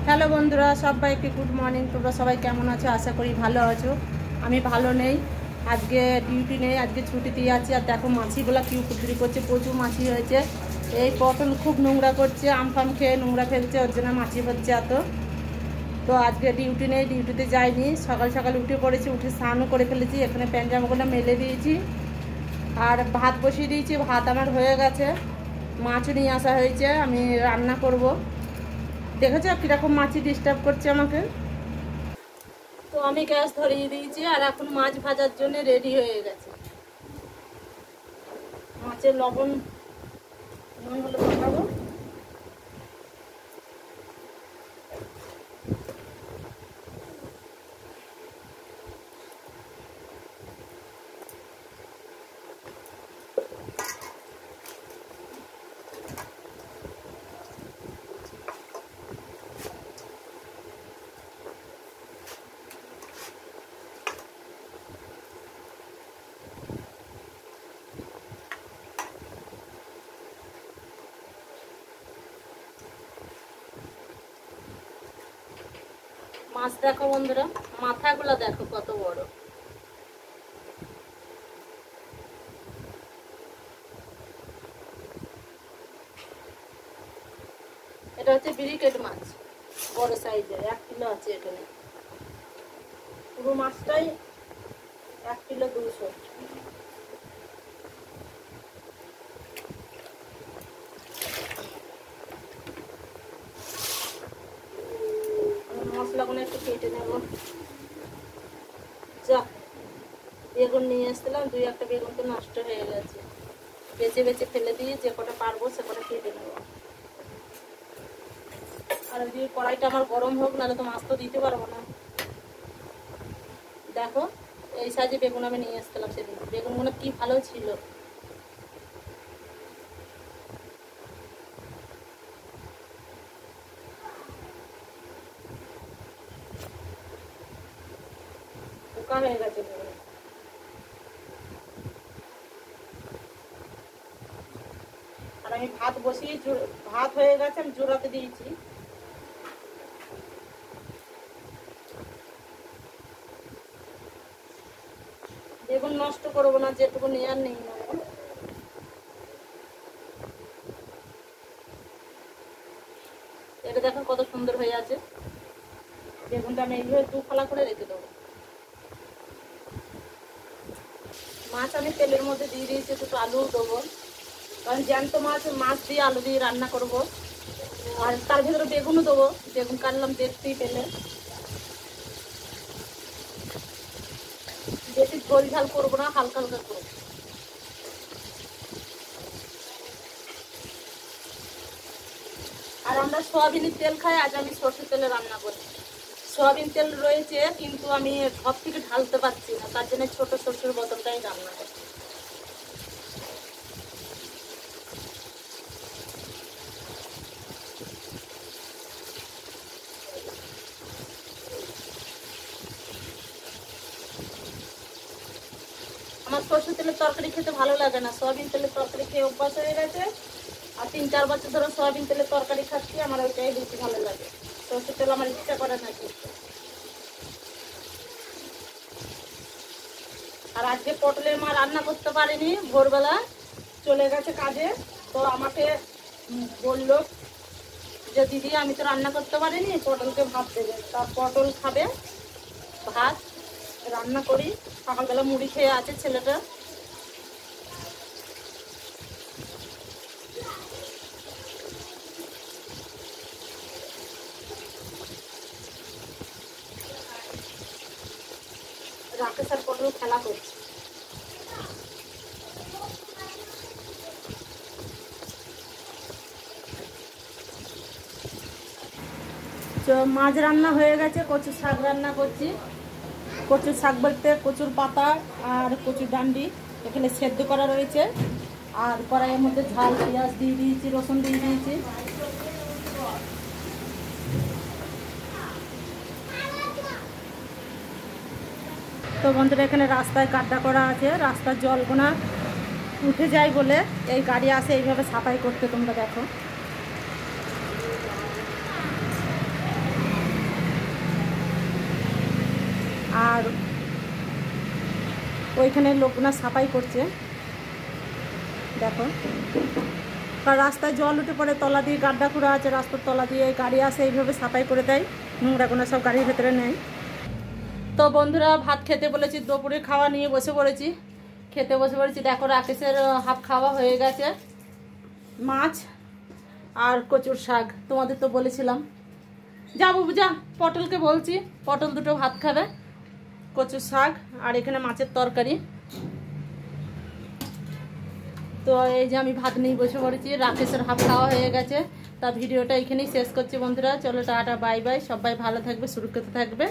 Hello বন্ধুরা, সবাইকে good morning. তোমরা সবাই কেমন আছো? আশা করি ভালো আছো। আমি ভালো নেই, আজকে ডিউটি নেই, আজকে ছুটিতেই আছি। আর দেখো মাছিগুলো কি উপদ্রব করছে, প্রচুর মাছি হয়েছে। এই পটল খুব নোংরা করছে, আম ফাম খেয়ে নোংরা ফেলছে, ওর জন্য মাছি হচ্ছে এত। তো আজকে ডিউটি নেই, ডিউটিতে যাইনি। সকাল সকাল উঠে পড়েছি, উঠে স্নানও করে ফেলেছি, এখানে প্যান্ট জামাগুলো মেলে দিয়েছি আর ভাত বসিয়ে দিয়েছি। ভাত আমার হয়ে গেছে, মাছও নিয়ে আসা হয়েছে, আমি রান্না করব। দেখেছো কিরকম মাছি ডিস্টার্ব করছে আমাকে। তো আমি গ্যাস ধরিয়ে দিয়েছি আর এখন মাছ ভাজার জন্য রেডি হয়ে গেছে। মাছের লবণ নুন হলে পাঠাবো। মাছ দেখো বন্ধুরা, মাথাগুলো দেখো কত বড়। এটা হচ্ছে ব্রিকেট মাছ, বড় সাইজের, 1 কিলো আছে এখানে। পুরো মাছটাই 1 কিলো 200। মশলাগুলো একটু কেটে নেব। যা বেগুন নিয়ে এসেছিলাম, 2-1টা বেগুন তো নষ্ট হয়ে গেছে, বেছে বেছে ফেলে দিয়ে যে কটা পারবো সে কটা কেটে নেবো। আর ওই কড়াইটা আমার গরম হোক, নাহলে তো মাছ তো দিতে পারবো না। দেখো এই সাইজে বেগুন আমি নিয়ে এসেছিলাম সেদিন, বেগুনগুলো কি ভালো ছিল। পোকা হয়ে গেছে বেগুন। আর আমি ভাত বসিয়ে, ভাত হয়ে গেছে, আমি জোড়াতে দিয়েছি। বেগুন নষ্ট করবো না, যেটুকু নেওয়ার নেই নেবো। এটা দেখো কত সুন্দর হয়ে আছে। বেগুনটা আমি এইভাবে 2 ফালা করে রেখে দেবো। মাছ আমি তেলের মধ্যে দিয়ে দিয়েছি, একটু আলুও দেবো, কারণ জ্যান্ত মাছ, মাছ দিয়ে আলু দিয়ে রান্না করব। আর তার ভিতরে বেগুনও দেবো, বেগুন কাটলাম দেখতেই পেলে। বেশি ঝোল ঝাল করবো না, হালকা হালকা করবো। আর আমরা সয়াবিনের তেল খাই, আজ আমি সরষের তেলে রান্না করি। সয়াবিন তেল রয়েছে কিন্তু আমি সব থেকে ঢালতে পারছি না, তার জন্য ছোট সরষের বোতলটাই রান্না করি। আমার সরষের তেলের তরকারি খেতে ভালো লাগে না, সয়াবিন তেলের তরকারি খেয়ে অভ্যাস হয়ে গেছে। আর 3-4 বছর ধরে সয়াবিন তেলের তরকারি খাচ্ছি, আমার ওইটাই বেশি ভালো লাগে। সরষের তেল আমার ইচ্ছা করে না খেতে। আর আজকে পটলের মা রান্না করতে পারিনি, ভোরবেলা চলে গেছে কাজে। তো আমাকে বললো যে দিদি আমি তো রান্না করতে পারিনি, পটলকে ভাত দেবে। তা পটল খাবে, ভাত রান্না করি। সকালবেলা মুড়ি খেয়ে আছে ছেলেটা। রাকেশ আর পটল খেলা করছে। তো মাছ রান্না হয়ে গেছে, কচুর শাক রান্না করছি। কচুর শাক বলতে কচুর পাতা আর কচুর ডান্ডি এখানে সেদ্ধ করা রয়েছে। আর কড়াইয়ের মধ্যে ঝাল পেঁয়াজ দিয়ে দিয়েছি, রসুন দিয়ে দিয়েছি। তো বন্ধুরা এখানে রাস্তায় গাড্ডা করা আছে, রাস্তার জলগুনা উঠে যায় বলে এই গাড়ি আসে এইভাবে সাফাই করতে। তোমরা দেখো ওইখানে লোক না সাফাই করছে দেখো। কারণ রাস্তায় জল উঠে পড়ে, তলা দিয়ে গাড্ডা খোঁড়া আছে, রাস্তার তলা দিয়ে গাড়ি আসে, এইভাবে সাফাই করে দেয়, নোংরাগুলো সব গাড়ির ভেতরে নেয়। তো বন্ধুরা ভাত খেতে বলেছি, দুপুরে খাওয়া নিয়ে বসে পড়েছি, খেতে বসে পড়েছি। দেখো রাকেশের হাফ খাওয়া হয়ে গেছে, মাছ আর কচুর শাক, তোমাদের তো বলেছিলাম। যা বাবু যা, পটলকে বলছি, পটল দুটো ভাত খাবে, কচুর শাক আর এখানে মাছের তরকারি। তো এই যে আমি ভাত নিয়ে বসে পড়েছি, রাকেশের হাফ খাওয়া হয়ে গেছে। তা ভিডিওটা এখানেই শেষ করছি বন্ধুরা, চলো টাটা বাই বাই, সবাই ভালো থাকবে, সুরক্ষিত থাকবে।